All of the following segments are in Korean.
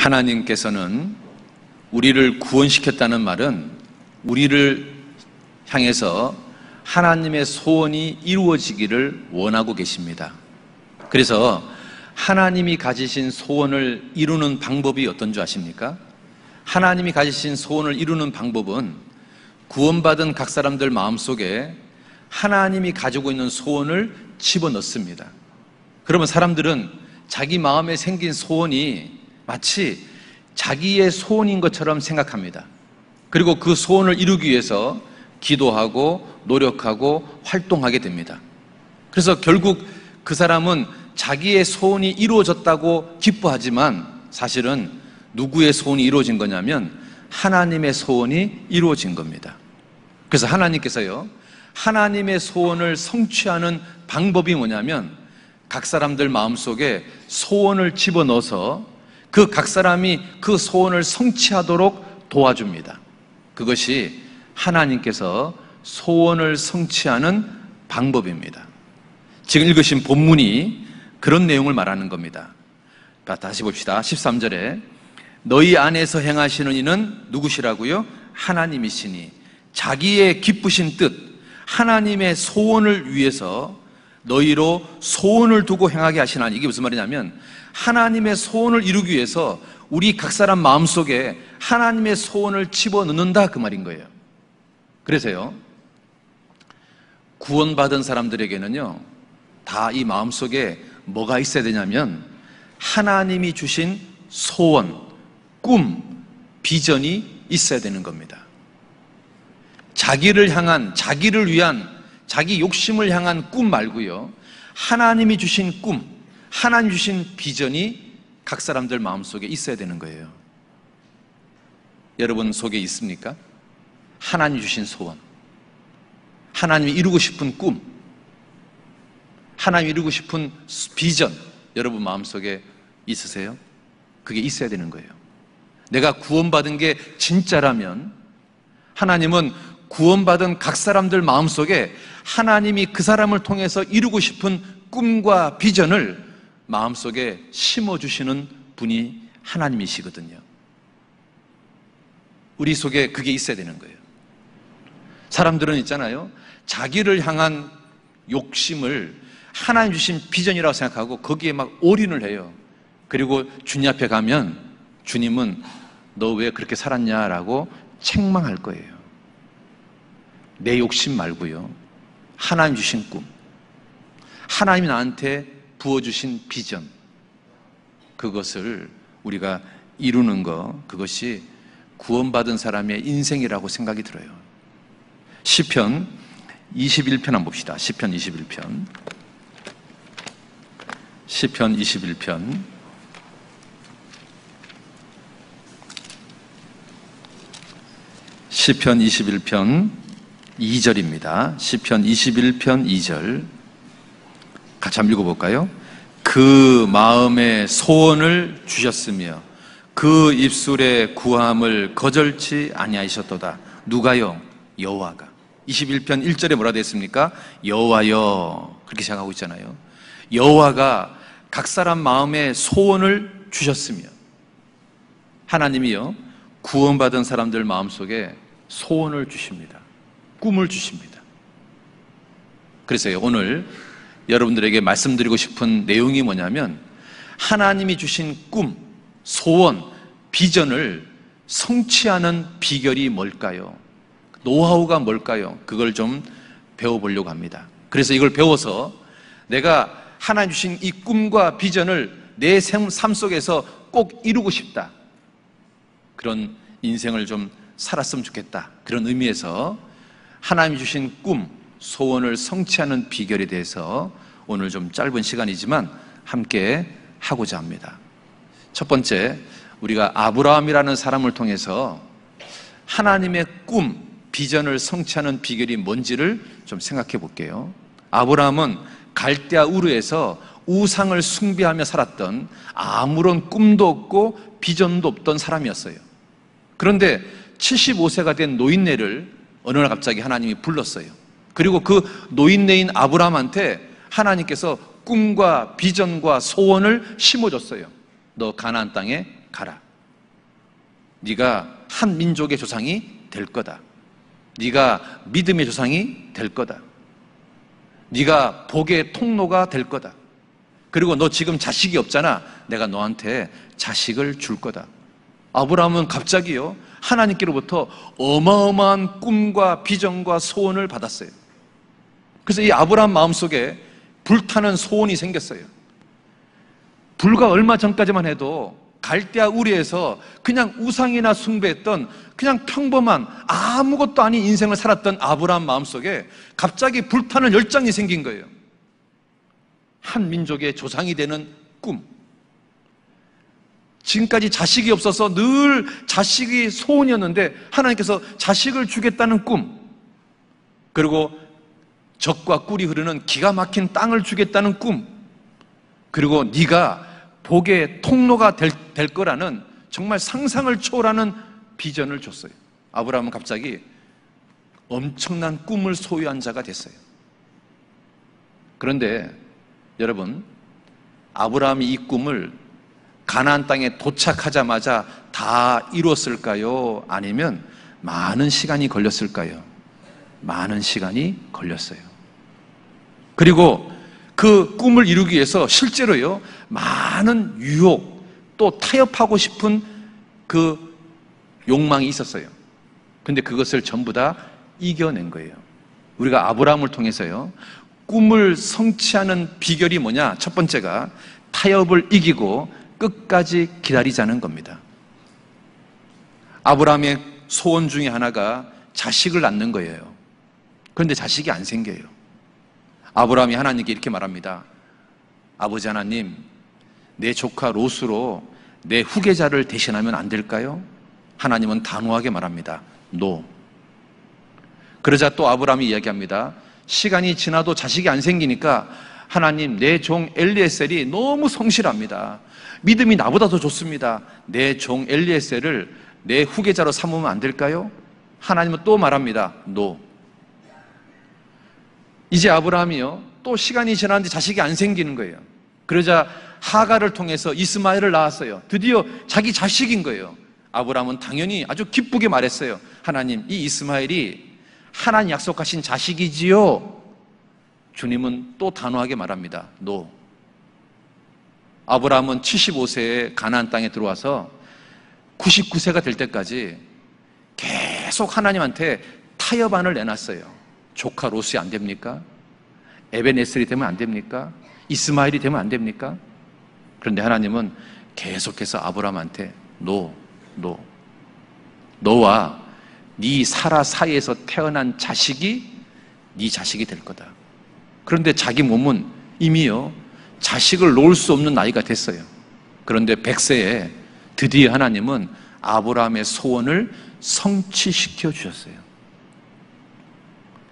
하나님께서는 우리를 구원시켰다는 말은 우리를 향해서 하나님의 소원이 이루어지기를 원하고 계십니다. 그래서 하나님이 가지신 소원을 이루는 방법이 어떤 줄 아십니까? 하나님이 가지신 소원을 이루는 방법은 구원받은 각 사람들 마음속에 하나님이 가지고 있는 소원을 집어넣습니다. 그러면 사람들은 자기 마음에 생긴 소원이 마치 자기의 소원인 것처럼 생각합니다. 그리고 그 소원을 이루기 위해서 기도하고 노력하고 활동하게 됩니다. 그래서 결국 그 사람은 자기의 소원이 이루어졌다고 기뻐하지만 사실은 누구의 소원이 이루어진 거냐면 하나님의 소원이 이루어진 겁니다. 그래서 하나님께서요, 하나님의 소원을 성취하는 방법이 뭐냐면 각 사람들 마음속에 소원을 집어넣어서 그 각 사람이 그 소원을 성취하도록 도와줍니다. 그것이 하나님께서 소원을 성취하는 방법입니다. 지금 읽으신 본문이 그런 내용을 말하는 겁니다. 다시 봅시다. 13절에 너희 안에서 행하시는 이는 누구시라고요? 하나님이시니 자기의 기쁘신 뜻, 하나님의 소원을 위해서 너희로 소원을 두고 행하게 하시나니. 이게 무슨 말이냐면 하나님의 소원을 이루기 위해서 우리 각 사람 마음속에 하나님의 소원을 집어넣는다, 그 말인 거예요. 그래서요, 구원받은 사람들에게는요, 다 이 마음속에 뭐가 있어야 되냐면 하나님이 주신 소원, 꿈, 비전이 있어야 되는 겁니다. 자기를 향한, 자기를 위한, 자기 욕심을 향한 꿈 말고요, 하나님이 주신 꿈, 하나님 주신 비전이 각 사람들 마음속에 있어야 되는 거예요. 여러분 속에 있습니까? 하나님 주신 소원, 하나님이 이루고 싶은 꿈, 하나님이 이루고 싶은 비전, 여러분 마음속에 있으세요? 그게 있어야 되는 거예요. 내가 구원받은 게 진짜라면 하나님은 구원받은 각 사람들 마음속에 하나님이 그 사람을 통해서 이루고 싶은 꿈과 비전을 마음속에 심어주시는 분이 하나님이시거든요. 우리 속에 그게 있어야 되는 거예요. 사람들은 있잖아요, 자기를 향한 욕심을 하나님 주신 비전이라고 생각하고 거기에 막 올인을 해요. 그리고 주님 앞에 가면 주님은 너 왜 그렇게 살았냐라고 책망할 거예요. 내 욕심 말고요, 하나님 주신 꿈, 하나님이 나한테 부어주신 비전, 그것을 우리가 이루는 것, 그것이 구원받은 사람의 인생이라고 생각이 들어요. 시편 21편 한번 봅시다. 시편 21편. 시편 21편. 시편 21편 2절입니다. 시편 21편 2절. 같이 한번 읽어볼까요? 그 마음에 소원을 주셨으며 그 입술의 구함을 거절치 아니하셨도다. 누가요? 여호와가. 21편 1절에 뭐라 되어 있습니까? 여호와여, 그렇게 시작하고 있잖아요. 여호와가 각 사람 마음에 소원을 주셨으며, 하나님이요, 구원받은 사람들 마음속에 소원을 주십니다. 꿈을 주십니다. 그래서요, 오늘 여러분들에게 말씀드리고 싶은 내용이 뭐냐면 하나님이 주신 꿈, 소원, 비전을 성취하는 비결이 뭘까요? 노하우가 뭘까요? 그걸 좀 배워보려고 합니다. 그래서 이걸 배워서 내가 하나님 주신 이 꿈과 비전을 내 삶 속에서 꼭 이루고 싶다, 그런 인생을 좀 살았으면 좋겠다, 그런 의미에서 하나님 주신 꿈, 소원을 성취하는 비결에 대해서 오늘 좀 짧은 시간이지만 함께 하고자 합니다. 첫 번째, 우리가 아브라함이라는 사람을 통해서 하나님의 꿈, 비전을 성취하는 비결이 뭔지를 좀 생각해 볼게요. 아브라함은 갈대아 우르에서 우상을 숭배하며 살았던, 아무런 꿈도 없고 비전도 없던 사람이었어요. 그런데 75세가 된 노인네를 어느 날 갑자기 하나님이 불렀어요. 그리고 그 노인네인 아브라함한테 하나님께서 꿈과 비전과 소원을 심어줬어요. 너 가나안 땅에 가라. 네가 한 민족의 조상이 될 거다. 네가 믿음의 조상이 될 거다. 네가 복의 통로가 될 거다. 그리고 너 지금 자식이 없잖아. 내가 너한테 자식을 줄 거다. 아브라함은 갑자기요, 하나님께로부터 어마어마한 꿈과 비전과 소원을 받았어요. 그래서 이 아브라함 마음속에 불타는 소원이 생겼어요. 불과 얼마 전까지만 해도 갈대아 우리에서 그냥 우상이나 숭배했던 그냥 평범한 아무것도 아닌 인생을 살았던 아브라함 마음속에 갑자기 불타는 열정이 생긴 거예요. 한 민족의 조상이 되는 꿈. 지금까지 자식이 없어서 늘 자식이 소원이었는데 하나님께서 자식을 주겠다는 꿈, 그리고 젖과 꿀이 흐르는 기가 막힌 땅을 주겠다는 꿈, 그리고 네가 복의 통로가 될 거라는 정말 상상을 초월하는 비전을 줬어요. 아브라함은 갑자기 엄청난 꿈을 소유한 자가 됐어요. 그런데 여러분, 아브라함이 이 꿈을 가나안 땅에 도착하자마자 다 이뤘을까요? 아니면 많은 시간이 걸렸을까요? 많은 시간이 걸렸어요. 그리고 그 꿈을 이루기 위해서 실제로요, 많은 유혹, 또 타협하고 싶은 그 욕망이 있었어요. 근데 그것을 전부 다 이겨낸 거예요. 우리가 아브라함을 통해서요, 꿈을 성취하는 비결이 뭐냐? 첫 번째가 타협을 이기고 끝까지 기다리자는 겁니다. 아브라함의 소원 중에 하나가 자식을 낳는 거예요. 그런데 자식이 안 생겨요. 아브라함이 하나님께 이렇게 말합니다. 아버지 하나님, 내 조카 롯으로 내 후계자를 대신하면 안 될까요? 하나님은 단호하게 말합니다. No. 그러자 또 아브라함이 이야기합니다. 시간이 지나도 자식이 안 생기니까 하나님, 내 종 엘리에셀이 너무 성실합니다. 믿음이 나보다 더 좋습니다. 내 종 엘리에셀을 내 후계자로 삼으면 안 될까요? 하나님은 또 말합니다. No. 이제 아브라함이요, 또 시간이 지났는데 자식이 안 생기는 거예요. 그러자 하갈을 통해서 이스마엘을 낳았어요. 드디어 자기 자식인 거예요. 아브라함은 당연히 아주 기쁘게 말했어요. 하나님, 이 이스마엘이 하나님 약속하신 자식이지요? 주님은 또 단호하게 말합니다. No. 아브라함은 75세에 가나안 땅에 들어와서 99세가 될 때까지 계속 하나님한테 타협안을 내놨어요. 조카 롯이 안 됩니까? 에벤에셀이 되면 안 됩니까? 이스마엘이 되면 안 됩니까? 그런데 하나님은 계속해서 아브라함한테 No. 너와 네 사라 사이에서 태어난 자식이 네 자식이 될 거다. 그런데 자기 몸은 이미요, 자식을 놓을 수 없는 나이가 됐어요. 그런데 100세에 드디어 하나님은 아브라함의 소원을 성취시켜 주셨어요.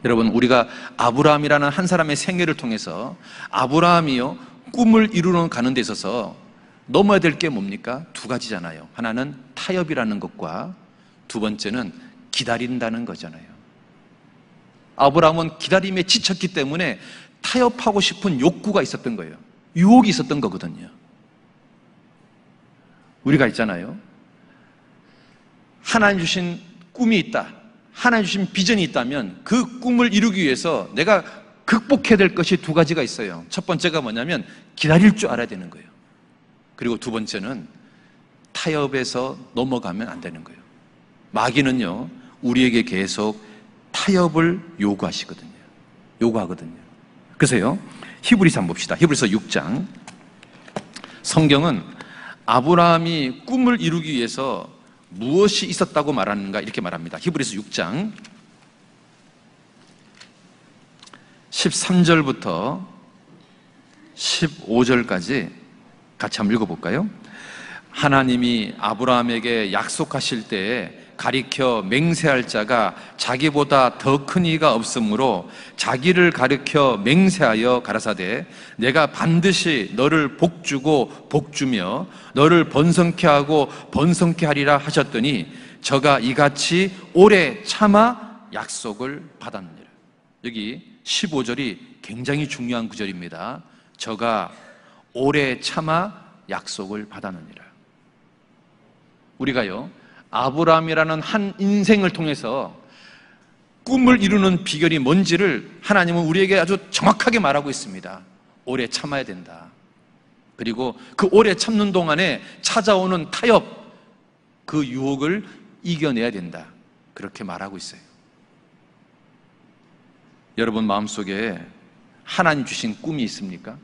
여러분, 우리가 아브라함이라는 한 사람의 생애를 통해서 아브라함이요, 꿈을 이루러 가는 데 있어서 넘어야 될 게 뭡니까? 두 가지잖아요. 하나는 타협이라는 것과 두 번째는 기다린다는 거잖아요. 아브라함은 기다림에 지쳤기 때문에 타협하고 싶은 욕구가 있었던 거예요. 유혹이 있었던 거거든요. 우리가 있잖아요, 하나님 주신 꿈이 있다, 하나님 주신 비전이 있다면 그 꿈을 이루기 위해서 내가 극복해야 될 것이 두 가지가 있어요. 첫 번째가 뭐냐면 기다릴 줄 알아야 되는 거예요. 그리고 두 번째는 타협에서 넘어가면 안 되는 거예요. 마귀는요, 우리에게 계속 타협을 요구하거든요. 그래서요, 히브리서 한번 봅시다. 히브리서 6장. 성경은 아브라함이 꿈을 이루기 위해서 무엇이 있었다고 말하는가 이렇게 말합니다. 히브리서 6장 13절부터 15절까지 같이 한번 읽어볼까요? 하나님이 아브라함에게 약속하실 때에 가리켜 맹세할 자가 자기보다 더 큰 이가 없으므로 자기를 가리켜 맹세하여 가라사대 내가 반드시 너를 복주고 복주며 너를 번성케 하고 번성케 하리라 하셨더니 저가 이같이 오래 참아 약속을 받았느니라. 여기 15절이 굉장히 중요한 구절입니다. 저가 오래 참아 약속을 받았느니라. 우리가요, 아브라함이라는 한 인생을 통해서 꿈을 이루는 비결이 뭔지를 하나님은 우리에게 아주 정확하게 말하고 있습니다. 오래 참아야 된다. 그리고 그 오래 참는 동안에 찾아오는 타협, 그 유혹을 이겨내야 된다. 그렇게 말하고 있어요. 여러분 마음속에 하나님 주신 꿈이 있습니까?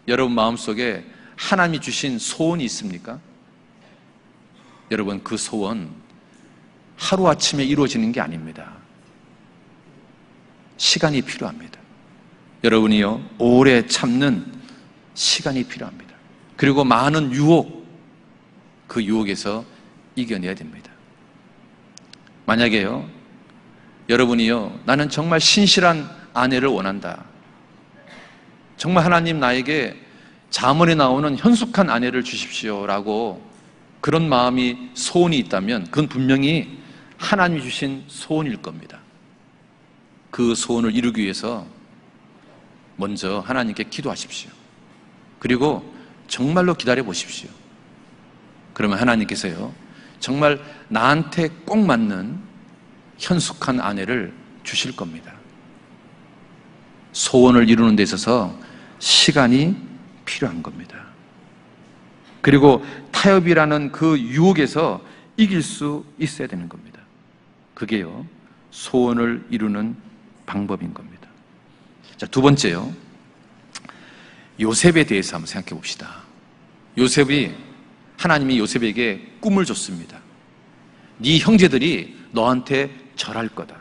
여러분 마음속에 하나님이 주신 소원이 있습니까? 여러분 그 소원 하루아침에 이루어지는 게 아닙니다. 시간이 필요합니다. 여러분이요, 오래 참는 시간이 필요합니다. 그리고 많은 유혹, 그 유혹에서 이겨내야 됩니다. 만약에요, 여러분이요, 나는 정말 신실한 아내를 원한다. 정말 하나님 나에게 잠언에 나오는 현숙한 아내를 주십시오라고 그런 마음이 소원이 있다면 그건 분명히 하나님이 주신 소원일 겁니다. 그 소원을 이루기 위해서 먼저 하나님께 기도하십시오. 그리고 정말로 기다려 보십시오. 그러면 하나님께서요, 정말 나한테 꼭 맞는 현숙한 아내를 주실 겁니다. 소원을 이루는 데 있어서 시간이 필요한 겁니다. 그리고 타협이라는 그 유혹에서 이길 수 있어야 되는 겁니다. 그게요, 소원을 이루는 방법인 겁니다. 자, 두 번째요, 요셉에 대해서 한번 생각해 봅시다. 하나님이 요셉에게 꿈을 줬습니다. 네 형제들이 너한테 절할 거다.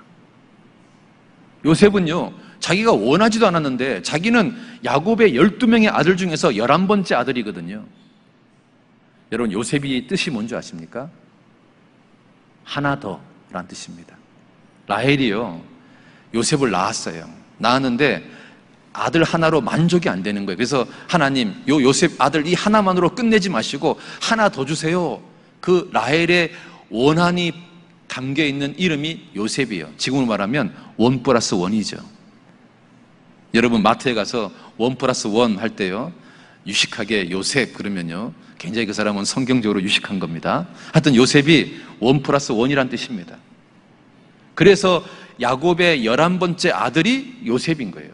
요셉은요, 자기가 원하지도 않았는데 자기는 야곱의 12명의 아들 중에서 11번째 아들이거든요. 여러분 요셉이 뜻이 뭔지 아십니까? 하나 더 라는 뜻입니다. 라헬이요, 요셉을 낳았어요. 낳았는데 아들 하나로 만족이 안 되는 거예요. 그래서 하나님, 요 요셉 아들 이 하나만으로 끝내지 마시고 하나 더 주세요. 그 라헬의 원한이 담겨있는 이름이 요셉이에요. 지금으로 말하면 1+1이죠. 여러분 마트에 가서 1+1 할 때요, 유식하게 요셉 그러면요, 굉장히 그 사람은 성경적으로 유식한 겁니다. 하여튼 요셉이 1+1이란 뜻입니다. 그래서 야곱의 11번째 아들이 요셉인 거예요.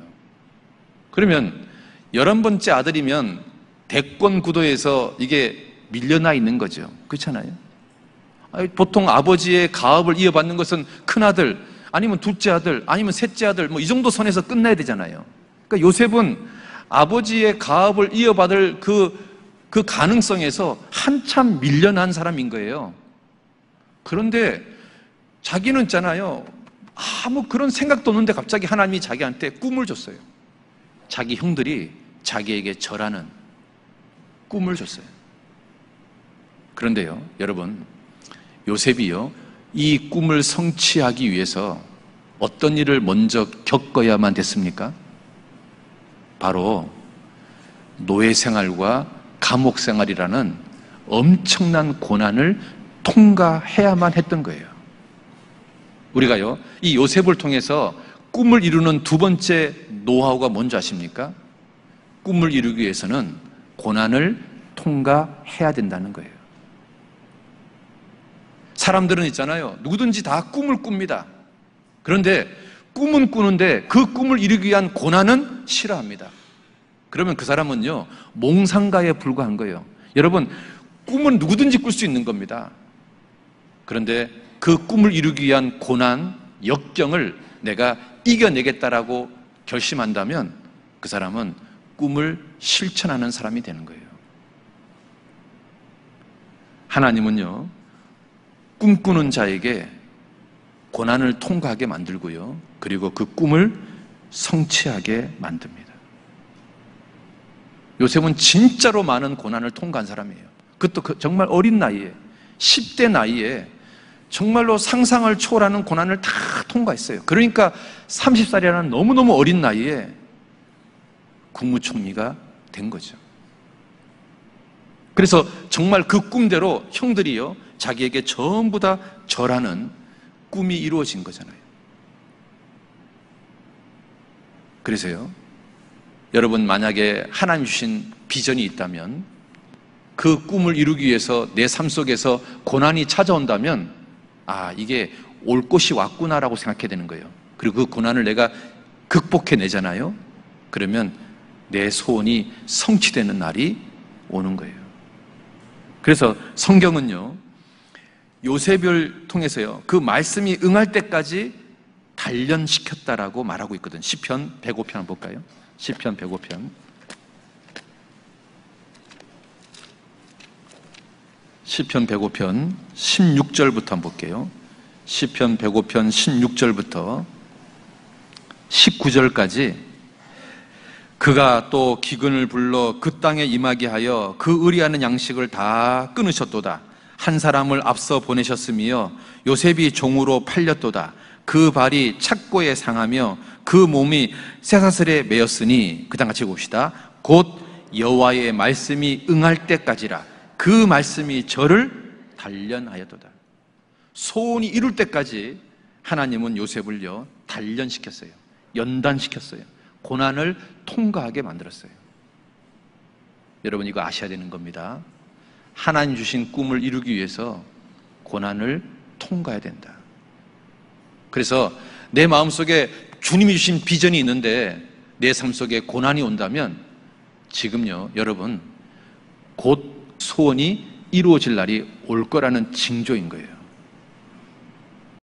그러면 11번째 아들이면 대권 구도에서 이게 밀려나 있는 거죠. 그렇잖아요. 보통 아버지의 가업을 이어받는 것은 큰아들, 아니면 둘째 아들, 아니면 셋째 아들, 뭐 이 정도 선에서 끝나야 되잖아요. 그러니까 요셉은 아버지의 가업을 이어받을 그 가능성에서 한참 밀려난 사람인 거예요. 그런데 자기는 있잖아요, 아무 그런 생각도 없는데 갑자기 하나님이 자기한테 꿈을 줬어요. 자기 형들이 자기에게 절하는 꿈을 줬어요. 그런데요, 여러분, 요셉이요, 이 꿈을 성취하기 위해서 어떤 일을 먼저 겪어야만 됐습니까? 바로 노예 생활과 감옥 생활이라는 엄청난 고난을 통과해야만 했던 거예요. 우리가요, 이 요셉을 통해서 꿈을 이루는 두 번째 노하우가 뭔지 아십니까? 꿈을 이루기 위해서는 고난을 통과해야 된다는 거예요. 사람들은 있잖아요, 누구든지 다 꿈을 꿉니다. 그런데 꿈은 꾸는데 그 꿈을 이루기 위한 고난은 싫어합니다. 그러면 그 사람은요, 몽상가에 불과한 거예요. 여러분, 꿈은 누구든지 꿀 수 있는 겁니다. 그런데 그 꿈을 이루기 위한 고난, 역경을 내가 이겨내겠다라고 결심한다면 그 사람은 꿈을 실천하는 사람이 되는 거예요. 하나님은요, 꿈꾸는 자에게 고난을 통과하게 만들고요, 그리고 그 꿈을 성취하게 만듭니다. 요셉은 진짜로 많은 고난을 통과한 사람이에요. 그것도 정말 어린 나이에, 10대 나이에 정말로 상상을 초월하는 고난을 다 통과했어요. 그러니까 30살이라는 너무너무 어린 나이에 국무총리가 된 거죠. 그래서 정말 그 꿈대로 형들이요, 자기에게 전부 다 절하는 꿈이 이루어진 거잖아요. 그래서요, 여러분 만약에 하나님 주신 비전이 있다면 그 꿈을 이루기 위해서 내 삶 속에서 고난이 찾아온다면 이게 올 것이 왔구나라고 생각해야 되는 거예요. 그리고 그 고난을 내가 극복해내잖아요. 그러면 내 소원이 성취되는 날이 오는 거예요. 그래서 성경은요, 요셉을 통해서요, 그 말씀이 응할 때까지 단련시켰다라고 말하고 있거든요. 시편 105편 한번 볼까요? 시편 105편. 시편 105편 16절부터 한번 볼게요. 시편 105편 16절부터 19절까지 그가 또 기근을 불러 그 땅에 임하게 하여 그 의리하는 양식을 다 끊으셨도다. 한 사람을 앞서 보내셨으며 요셉이 종으로 팔렸도다. 그 발이 착고에 상하며 그 몸이 쇠사슬에 매였으니 그 다음 같이 봅시다. 곧 여호와의 말씀이 응할 때까지라. 그 말씀이 저를 단련하였도다. 소원이 이룰 때까지 하나님은 요셉을요 단련시켰어요. 연단시켰어요. 고난을 통과하게 만들었어요. 여러분, 이거 아셔야 되는 겁니다. 하나님 주신 꿈을 이루기 위해서 고난을 통과해야 된다. 그래서 내 마음속에 주님이 주신 비전이 있는데 내 삶 속에 고난이 온다면 지금요, 여러분, 곧 소원이 이루어질 날이 올 거라는 징조인 거예요.